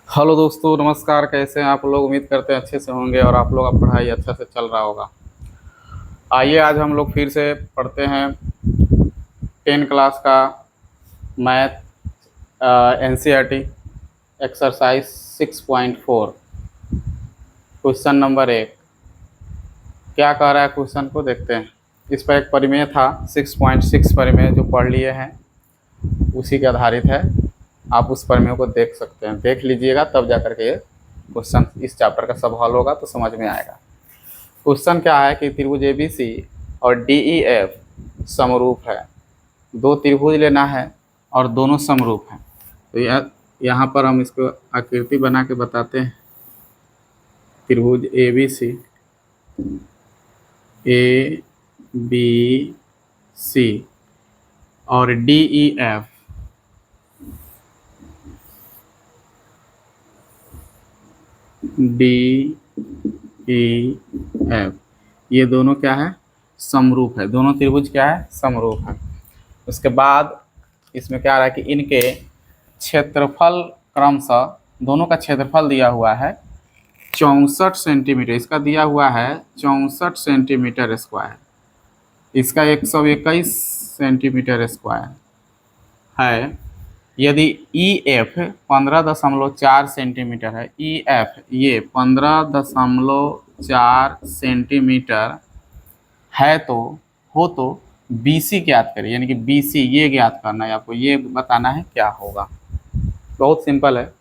Hello दोस्तों, नमस्कार। कैसे हैं आप लोग? उम्मीद करते हैं अच्छे से होंगे और आप लोग का पढ़ाई अच्छा से चल रहा होगा। आइए आज हम लोग फिर से पढ़ते हैं 10 क्लास का math NCERT exercise 6.4 question number 1। क्या कह रहा है क्वेश्चन को देखते हैं। इस पर एक परिमेय था 6.6 परिमेय जो पढ़ लिए हैं, उसी के आधारित है। आप उस परिमेय को देख सकते हैं, देख लीजिएगा तब जा करके ये क्वेश्चन इस चैप्टर का सब हल होगा तो समझ में आएगा। क्वेश्चन क्या है कि त्रिभुज एबीसी और डीईएफ समरूप है। दो त्रिभुज लेना है और दोनों समरूप हैं। तो यहाँ पर हम इसको आकृति बना के बताते हैं। त्रिभुज एबीसी ए बी सी और डीईएफ डीईएफ ये दोनों क्या है? समरूप है। दोनों त्रिभुज क्या है? समरूप है। उसके बाद इसमें क्या आ रहा है कि इनके क्षेत्रफल क्रमशः, दोनों का क्षेत्रफल दिया हुआ है 64 सेंटीमीटर। इसका दिया हुआ है 64 सेंटीमीटर स्क्वायर, इसका 121 सेंटीमीटर स्क्वायर है। यदि ई एफ 15.4 सेंटीमीटर है, ई एफ ये 15.4 सेंटीमीटर है तो बी सी ज्ञात करिए। यानी कि बी सी ये ज्ञात करना है आपको, ये बताना है क्या होगा। बहुत सिंपल है,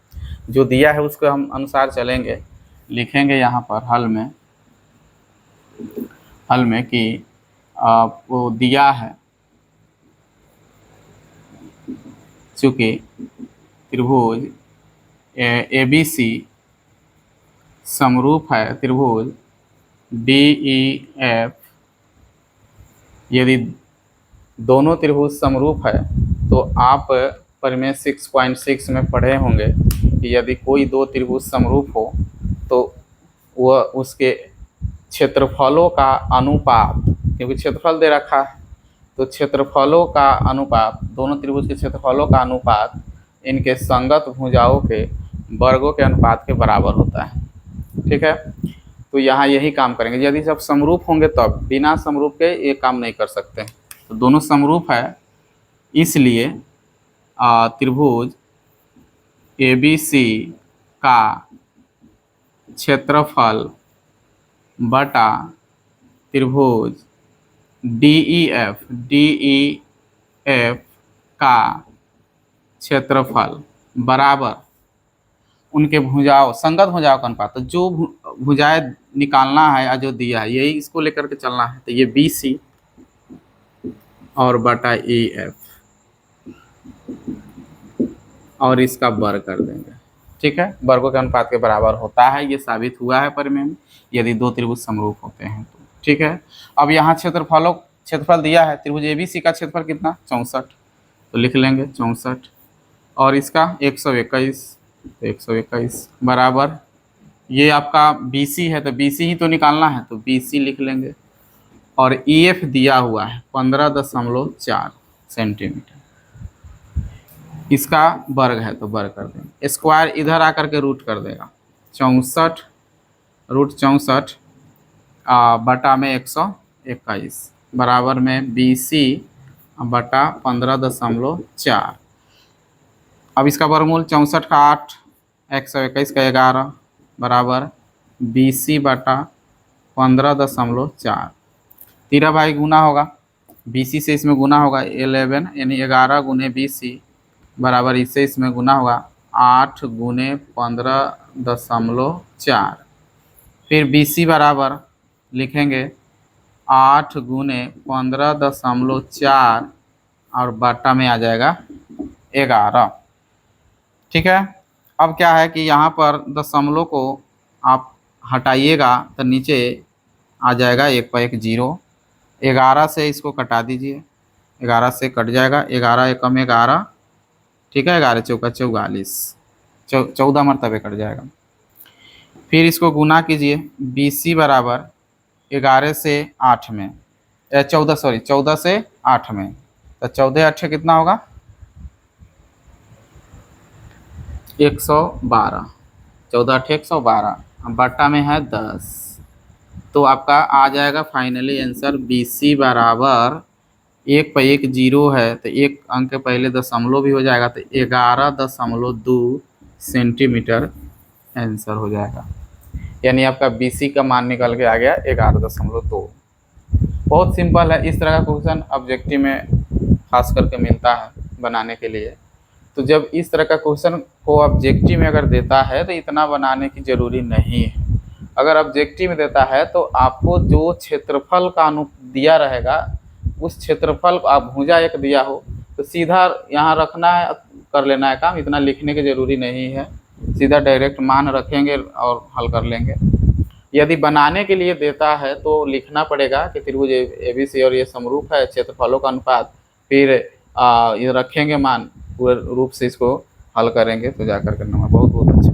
जो दिया है उसको हम अनुसार चलेंगे। लिखेंगे यहाँ पर हल में कि वो दिया है, चूँकि त्रिभुज ए बी सी समरूप है त्रिभुज डी ई एफ। यदि दोनों त्रिभुज समरूप है तो आप परिमेय 6.6 में पढ़े होंगे कि यदि कोई दो त्रिभुज समरूप हो तो वह उसके क्षेत्रफलों का अनुपात, क्योंकि क्षेत्रफल दे रखा है तो क्षेत्रफलों का अनुपात, दोनों त्रिभुज के क्षेत्रफलों का अनुपात इनके संगत भुजाओं के वर्गों के अनुपात के बराबर होता है। ठीक है, तो यहाँ यही काम करेंगे। यदि सब समरूप होंगे तब, बिना समरूप के ये काम नहीं कर सकते। तो दोनों समरूप है, इसलिए त्रिभुज ए बी सी का क्षेत्रफल बटा त्रिभुज डी ई एफ का क्षेत्रफल बराबर उनके भुजाओं, संगत भुजाओं का अनुपात। तो जो भुजाएं निकालना है या जो दिया है यही इसको लेकर के चलना है। तो ये बी सी और बटा ई एफ और इसका वर्ग कर देंगे। ठीक है, वर्गों के अनुपात के बराबर होता है, ये साबित हुआ है परिमेय में, यदि दो त्रिभुज समरूप होते हैं तो। ठीक है, अब यहाँ क्षेत्रफल दिया है त्रिभुज एबीसी का क्षेत्रफल कितना? 64, तो लिख लेंगे 64 और इसका 121, तो 121 बराबर ये आपका BC है तो BC ही तो निकालना है तो BC लिख लेंगे। और EF दिया हुआ है 15.4 सेंटीमीटर, इसका वर्ग है तो वर्ग कर देंगे। स्क्वायर इधर आकर के रूट कर देगा, 64 रूट 64 बटा में 121 बराबर में BC बटा 15.4। अब इसका वर्गमूल 64 का 8, 121 का 11 बराबर BC बटा 15.4। तेरह भाई गुना होगा, BC से इसमें गुना होगा 11, यानी 11 गुने BC बराबर इससे इसमें गुना होगा 8 गुने 15.4। फिर BC बराबर लिखेंगे 8 गुने 15.4 और बटा में आ जाएगा 11। ठीक है, अब क्या है कि यहाँ पर दशमलव को आप हटाइएगा तो नीचे आ जाएगा 1 पर 1 0। 11 से इसको कटा दीजिए, 11 से कट जाएगा, 11 एकम 11। ठीक है, 11 चौका 44, 14 मरतबे कट जाएगा। फिर इसको गुना कीजिए, BC बराबर 11 से 8 में 14 से 8 में, तो 14 8 कितना होगा? 112। 14 8 112, बट्टा में है 10, तो आपका आ जाएगा फाइनली आंसर BC बराबर 1 पर 1 जीरो है तो एक अंक के पहले दशमलव भी हो जाएगा तो 11.2 सेंटीमीटर आंसर हो जाएगा। यानी आपका BC का मान निकल के आ गया 11.2। बहुत सिंपल है। इस तरह का क्वेश्चन ऑब्जेक्टिव में खास करके मिलता है बनाने के लिए। तो जब इस तरह का क्वेश्चन को ऑब्जेक्टिव में अगर देता है तो इतना बनाने की ज़रूरी नहीं है। अगर ऑब्जेक्टिव में देता है तो आपको जो क्षेत्रफल का दिया रहेगा उस क्षेत्रफल को, आप भुजा एक दिया हो तो सीधा यहाँ रखना है, कर लेना है काम, इतना लिखने की ज़रूरी नहीं है, सीधा डायरेक्ट मान रखेंगे और हल कर लेंगे। यदि बनाने के लिए देता है तो लिखना पड़ेगा कि त्रिभुज ABC और ये समरूप है, क्षेत्रफलों का अनुपात, फिर ये रखेंगे मान, पूरे रूप से इसको हल करेंगे तो जाकर के नंबर बहुत अच्छा।